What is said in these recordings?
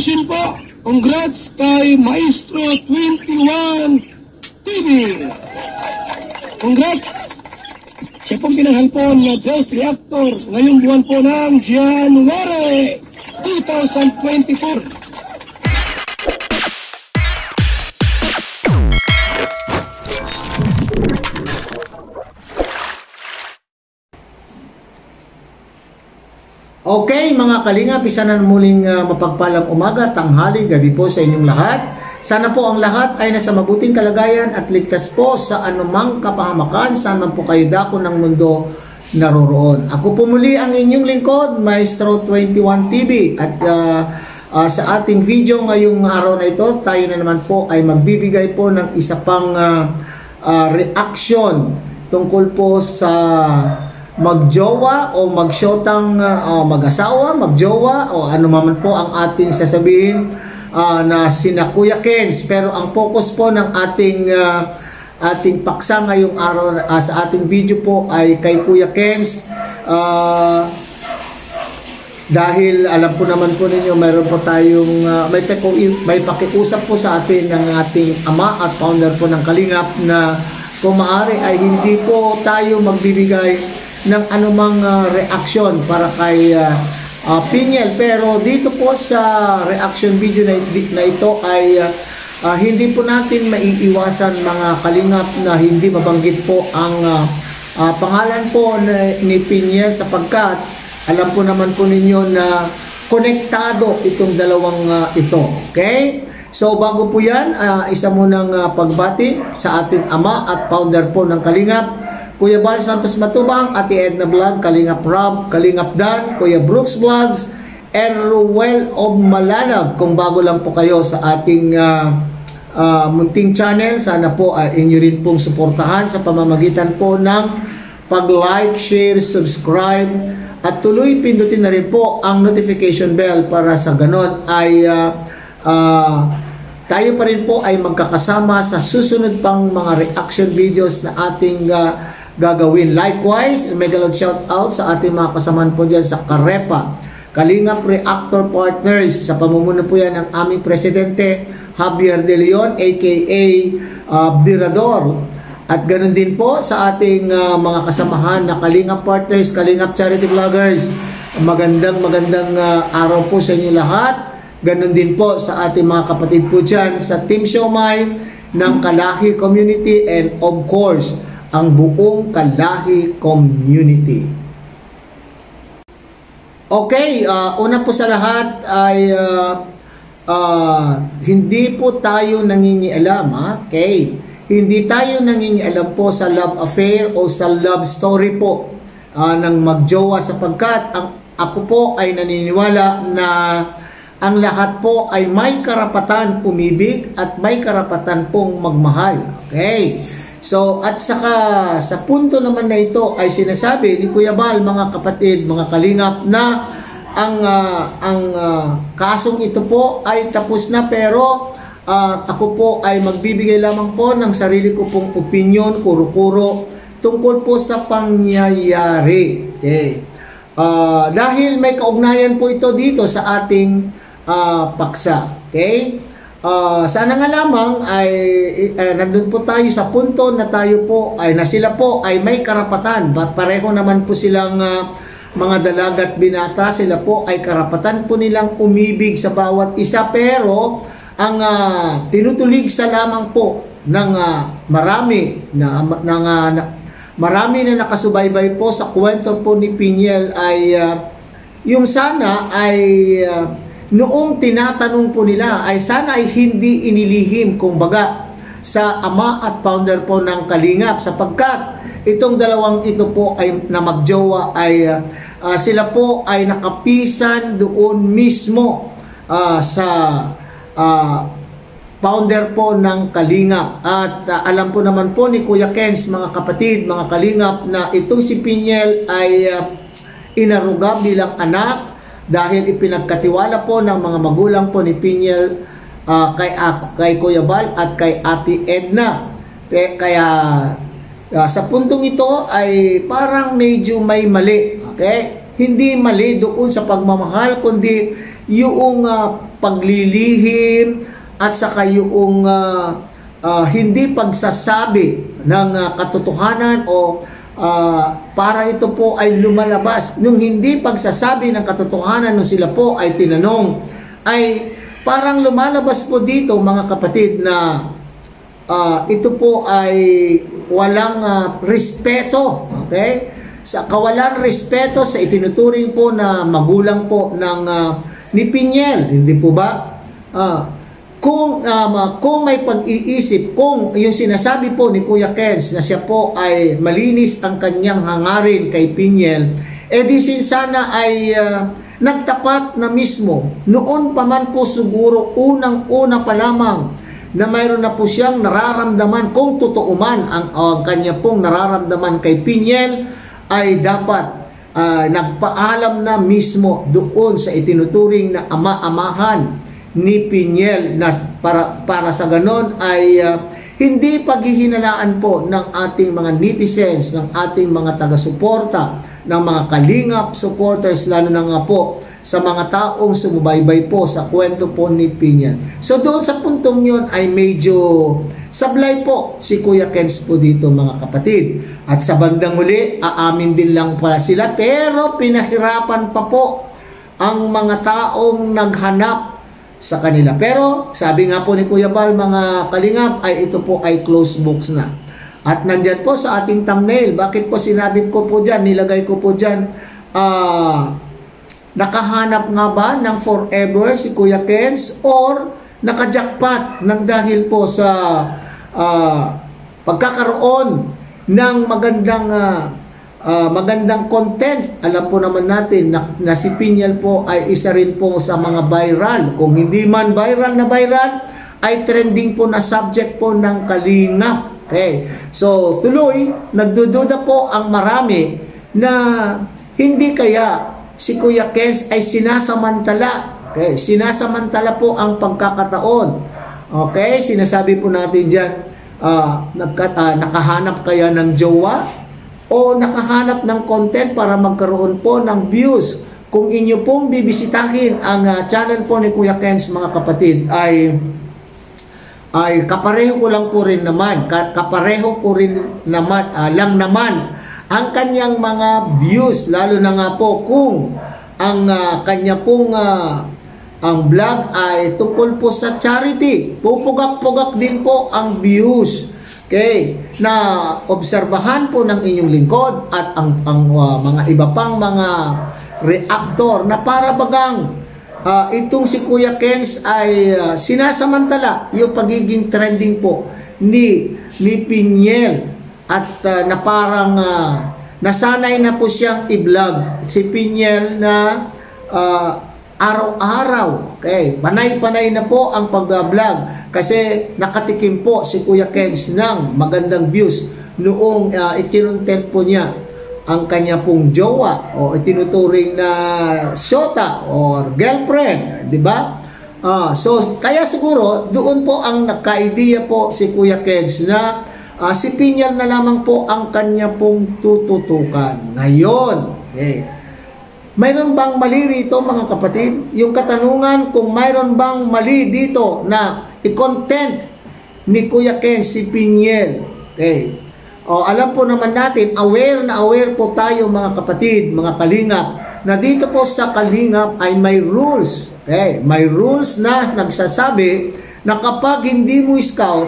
congratulations po. Congrats kay Maestro 21 TV. Congrats. Siya pong pinanghalpon na Best Reactor ngayong buwan po ng January 2024. Okay mga kalingap, isa na muling mapagpalang umaga, tanghali, gabi po sa inyong lahat. Sana po ang lahat ay nasa mabuting kalagayan at ligtas po sa anumang kapahamakan saan man po kayo dako ng mundo naroroon. Ako po muli ang inyong lingkod, Maestro 21 TV. At sa ating video ngayong araw na ito, tayo na naman po ay magbibigay po ng isa pang reaction tungkol po sa magjowa o magsyotang mag-asawa, magjowa o ano man po ang ating sasabihin na sina Kuya Kenz. Pero ang focus po ng ating paksa ngayong araw sa ating video po ay kay Kuya Kenz. Dahil alam po naman po ninyo, mayroon po tayong may pakiusap po sa atin ng ating ama at founder po ng Kalingap na kung maaari ay hindi po tayo magbibigay ng anumang reaction para kay Pinyel. Pero dito po sa reaction video na ito ay hindi po natin maiiwasan mga kalingap na hindi mabanggit po ang pangalan po ni Pinyel sapagkat alam po naman po ninyo na konektado itong dalawang ito. Okay? So bago po yan, isa munang pagbati sa ating ama at founder po ng Kalingap, Kuya Bal Santos Matubang, Ate Edna Vlog, Kalingap Rob, Kalingap Dan, Kuya Brooks Vlogs, and Ruel of Malanag. Kung bago lang po kayo sa ating munting channel, sana po inyo rin pong suportahan sa pamamagitan po ng pag-like, share, subscribe, at tuloy pindutin na rin po ang notification bell para sa ganon ay tayo pa rin po ay magkakasama sa susunod pang mga reaction videos na ating gagawin. Likewise, mega shout out sa ating mga kasamahan po dyan sa Karepa, Kalingap Reactor Partners. Sa pamumuno po yan ng aming presidente, Javier De Leon, aka Birador. At ganun din po sa ating mga kasamahan na Kalingap Partners, Kalingap Charity Vloggers. Magandang araw po sa inyo lahat. Ganun din po sa ating mga kapatid po dyan sa Team Siomay ng Kalahi Community and of course, ang buong Kalahi Community. Okay, una po sa lahat ay hindi po tayo nangingialam. Okay? Hindi tayo nangingialam po sa love affair o sa love story po ng magjowa sapagkat ako po ay naniniwala na ang lahat po ay may karapatan umibig at may karapatan pong magmahal. Okay? So, at saka sa punto naman na ito ay sinasabi ni Kuya Bal, mga kapatid, mga kalingap, na ang kasong ito po ay tapos na pero ako po ay magbibigay lamang po ng sarili ko pong opinion, kuro-kuro, tungkol po sa pangyayari. Okay. Dahil may kaugnayan po ito dito sa ating paksa. Okay? Sana nga lamang ay nandun po tayo sa punto na tayo po ay na sila po ay may karapatan. Pareho naman po silang mga dalaga at binata, sila po ay karapatan po nilang umibig sa bawat isa pero ang tinutulig sa lamang po ng marami na nakasubaybay po sa kwento po ni Pinyel ay yung sana ay noong tinatanong po nila ay sana ay hindi inilihim kumbaga sa ama at founder po ng Kalingap sapagkat itong dalawang ito po ay na magjowa ay sila po ay nakapisan doon mismo sa founder po ng Kalingap at alam po naman po ni Kuya Kenz, mga kapatid, mga Kalingap, na itong si Pinyel ay inaruga bilang anak dahil ipinagkatiwala po ng mga magulang po ni Pinyel kay Kuya Bal at kay Ate Edna. Kaya sa puntong ito ay parang medyo may mali. Okay? Hindi mali doon sa pagmamahal kundi yung paglilihim at saka yung hindi pagsasabi ng katotohanan o para ito po ay lumalabas. Nung hindi pagsasabi ng katotohanan nung sila po ay tinanong, ay parang lumalabas po dito mga kapatid na ito po ay walang respeto. Okay? Sa kawalan respeto sa itinuturing po na magulang po ng ni Piñel, hindi po ba? Kung may pag-iisip, kung yung sinasabi po ni Kuya Kenz na siya po ay malinis ang kanyang hangarin kay Piñel, di sana ay nagtapat na mismo. Noon pa man po siguro, unang-una pa lamang na mayroon na po siyang nararamdaman, kung totoo man ang kanya pong nararamdaman kay Piñel, ay dapat nagpaalam na mismo doon sa itinuturing na ama-amahan ni Piñel na para sa ganon ay hindi paghihinalaan po ng ating mga netizens, ng ating mga taga-suporta, ng mga kalingap supporters, lalo na nga po sa mga taong sumubaybay po sa kwento po ni Piñel. So doon sa puntong yun ay medyo sablay po si Kuya Kenz po dito mga kapatid. At sa bandang huli, aamin din lang pala sila, pero pinahirapan pa po ang mga taong naghanap sa kanila. Pero sabi nga po ni Kuya Bal, mga kalingap, ay ito po ay closed books na. At nandyan po sa ating thumbnail, bakit po sinabi ko po dyan, nilagay ko po dyan, nakahanap nga ba ng forever si Kuya Kenz or nakajackpot ng dahil po sa pagkakaroon ng magandang content. Alam po naman natin na si Piñel po ay isa rin po sa mga viral. Kung hindi man viral na viral, ay trending po na subject po ng kalingap. Okay. So, tuloy, nagdududa po ang marami na hindi kaya si Kuya Kenz ay sinasamantala. Okay. Sinasamantala po ang pagkakataon. Okay. Sinasabi po natin dyan, nakahanap kaya ng jowa o nakahanap ng content para magkaroon po ng views. Kung inyo pong bibisitahin ang channel po ni Kuya Kenz mga kapatid, ay kapareho ko lang po rin naman, kapareho ko rin naman, lang naman ang kanyang mga views, lalo na nga po kung ang kanya pong ang vlog ay tungkol po sa charity. Pupugak-pugak din po ang views. Okay, na obserbahan po ng inyong lingkod at ang mga iba pang mga reactor na para bagang itong si Kuya Kenz ay sinasamantala yung pagiging trending po ni Piñel at na parang nasanay na po siyang i-vlog si Piñel na araw-araw. Okay, panay-panay na po ang pag-vlog kasi nakatikim po si Kuya Kenz ng magandang views noong itinuntent po niya ang kanya pong jowa o itinuturing na shota or girlfriend, di ba? So kaya siguro doon po ang nagka-idea po si Kuya Kenz na si Piñel na lamang po ang kanya pong tututukan. Ngayon, okay, mayroon bang mali rito mga kapatid? Yung katanungan kung mayroon bang mali dito na i-content ni Kuya Kenz si Piñel. Okay. Alam po naman natin, aware po tayo mga kapatid, mga kalingap, na dito po sa kalingap ay may rules. Okay? May rules na nagsasabi na kapag hindi mo scout,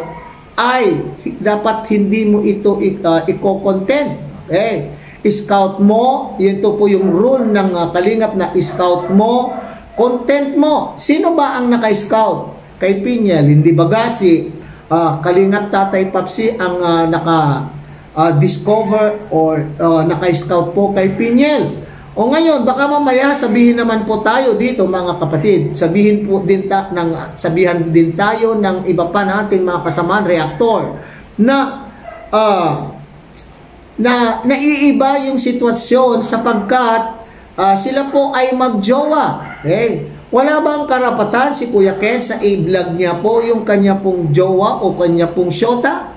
ay dapat hindi mo ito i-content. Okay? Scout mo, yun to po yung rule ng kalingap na scout mo, content mo. Sino ba ang naka-scout? Kay Piñel, hindi bagasi, kalingap Tatay Papsi ang discover or naka-scout po kay Piñel. O ngayon, baka mamaya sabihin naman po tayo dito mga kapatid, sabihan din tayo ng iba pa nating mga kasamaan reactor na naiiba yung sitwasyon sapagkat sila po ay magjowa. Okay? Wala bang karapatan si Kuya Kenz sa i-vlog niya po yung kanya pong jowa o kanya pong shota?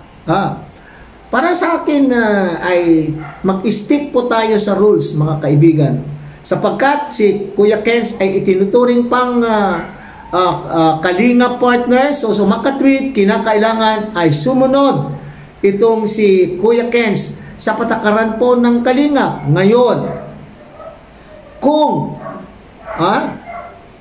Para sa akin ay mag-stick po tayo sa rules mga kaibigan. sapagkat si Kuya Kenz ay itinuturing pang kalinga partner. So makatwid, kinakailangan ay sumunod itong si Kuya Kenz sa patakaran po ng kalinga. Ngayon,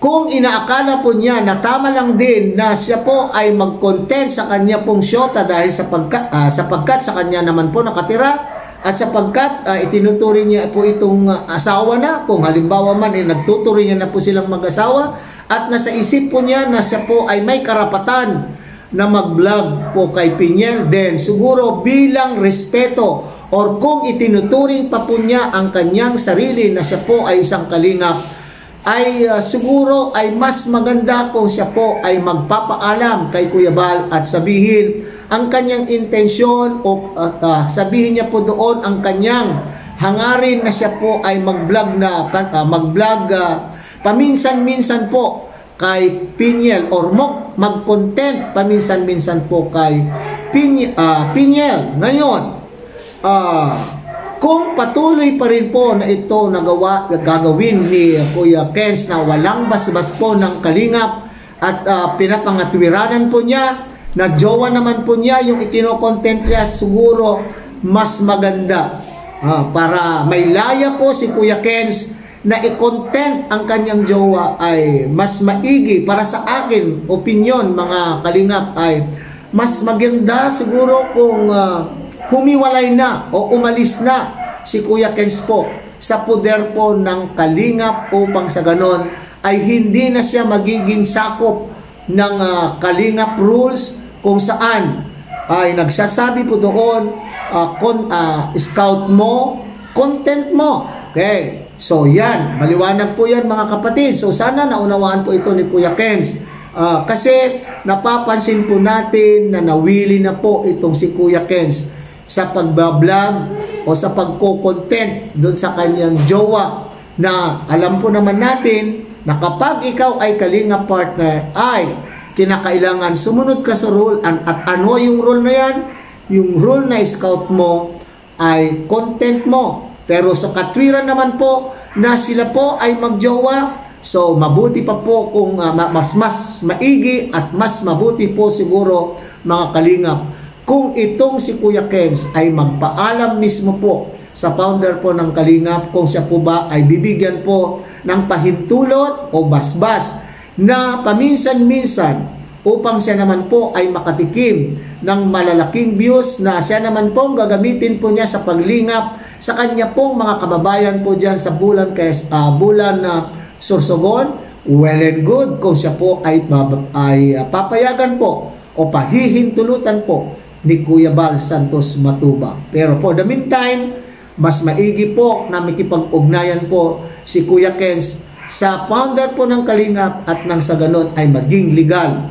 kung inaakala po niya na tama lang din na siya po ay mag-content sa kanya pong syota dahil sapagkat sa kanya naman po nakatira, at sapagkat itinuturing niya po itong asawa na, kung halimbawa man nagtuturing niya na po silang mag-asawa, at nasa isip po niya na siya po ay may karapatan na mag-vlog po kay Piñel, then siguro bilang respeto, or kung itinuturing pa po niya ang kanyang sarili na siya po ay isang kalingap, ay siguro ay mas maganda kung siya po ay magpapaalam kay Kuya Bal at sabihin ang kanyang intensyon, o sabihin niya po doon ang kanyang hangarin na siya po ay mag-vlog paminsan-minsan po kay Piñel, or mag-content paminsan-minsan po kay Piñel. Ngayon, kung patuloy pa rin po na ito gagawin ni Kuya Kenz na walang basbas po ng kalingap at pinapangatwiranan po niya na jowa naman po niya yung itino-content niya, siguro mas maganda para may laya po si Kuya Kenz na i-content ang kanyang jowa, ay mas maigi para sa akin, opinion mga kalingap, ay mas maganda siguro kung humiwalay na o umalis na si Kuya Kenz po sa poder po ng kalingap, upang sa ganon ay hindi na siya magiging sakop ng kalingap rules, kung saan ay nagsasabi po doon scout mo, content mo. Okay, so yan, maliwanag po yan mga kapatid. So sana naunawaan po ito ni Kuya Kenz, kasi napapansin po natin na nawili na po itong si Kuya Kenz sa pagbablog o sa pagko-content doon sa kanyang jowa, na alam po naman natin na kapag ikaw ay kalinga partner ay kinakailangan sumunod ka sa rule. At ano yung rule na yan? Yung rule na scout mo ay content mo. Pero sa katwiran naman po na sila po ay magjowa, so mabuti pa po kung mas maigi at mas mabuti po siguro mga kalingap kung itong si Kuya Kenz ay magpaalam mismo po sa founder po ng Kalingap kung siya po ba ay bibigyan po ng pahintulot o basbas na paminsan-minsan, upang siya naman po ay makatikim ng malalaking views na siya naman po gagamitin po niya sa paglingap sa kanya pong mga kababayan po dyan sa bulan Sorsogon. Well and good kung siya po ay papayagan po o pahihintulutan po ni Kuya Bal Santos Matuba. Pero for the meantime, mas maigi po na makipag-ugnayan po si Kuya Kenz sa founder po ng Kalingap, at nang sa ganon ay maging legal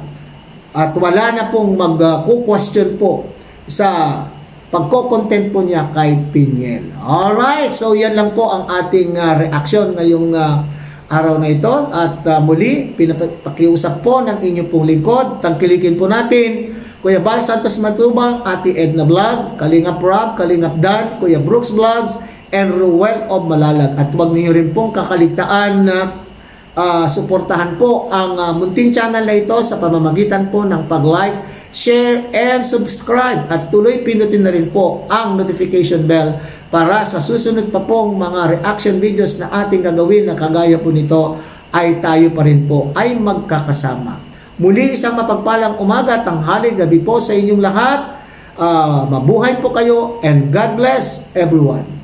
at wala na pong mag-question po sa pagko-content po niya kay Piñel. Alright, so yan lang po ang ating reaction ngayong araw na ito, at muli pinapakiusap po ng inyong pong lingkod. Tangkilikin po natin Kuya Bal Santos Matubang, Ate Edna Vlog, Kalingap Rob, Kalingap Dan, Kuya Brooks Vlogs, and Ruel of Malalag. At huwag niyo rin pong kakaligtaan na suportahan po ang munting channel na ito sa pamamagitan po ng pag-like, share, and subscribe. At tuloy pindutin na rin po ang notification bell para sa susunod pa pong mga reaction videos na ating gagawin, na kagaya po nito ay tayo pa rin po ay magkakasama. Muli, isang mapagpalang umaga, tanghali, gabi po sa inyong lahat. Mabuhay po kayo, and God bless everyone.